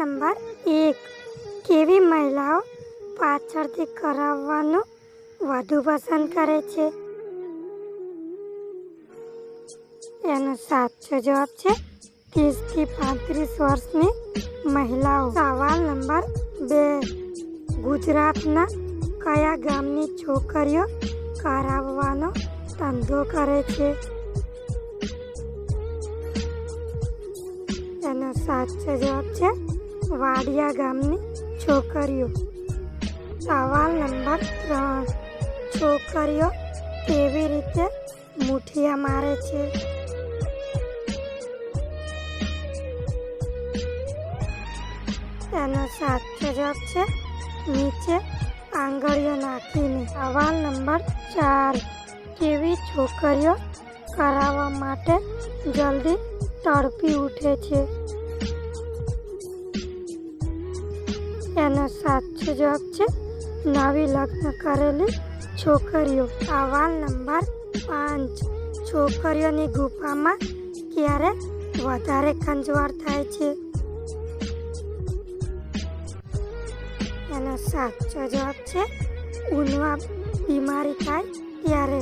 Number 1. કેવી મહિલાઓ પાછળથી કરાવવાનું વધુ પસંદ કરે છે? એનો સાચો જવાબ છે 30 થી 35 વર્ષની મહિલાઓ. સવાલ નંબર 2. ગુજરાતના કયા ગામની છોકરીઓ કરાવવાનો ધંધો કરે છે? એનો સાચો જવાબ છે વાડિયા ગામની છોકરીઓ. સવાલ નંબર 3. છોકરીઓ કેવી રીતે મુઠિયા મારે છે? એનો સાચો જવાબ છે નીચે આંગળીઓ નાખીને. સવાલ નંબર 4. કેવી છોકરીઓ કરાવવા માટે જલ્દી તડપી ઉઠે છે? એનો સાચો જવાબ છે નવી લગ્ન કરેલી છોકરીઓ. સવાલ નંબર 5. છોકરીઓની ગુફામાં ક્યારે વધારે ખંજવાળ થાય છે? એનો સાચો જવાબ છે ઊનમાં બીમારી થાય ત્યારે.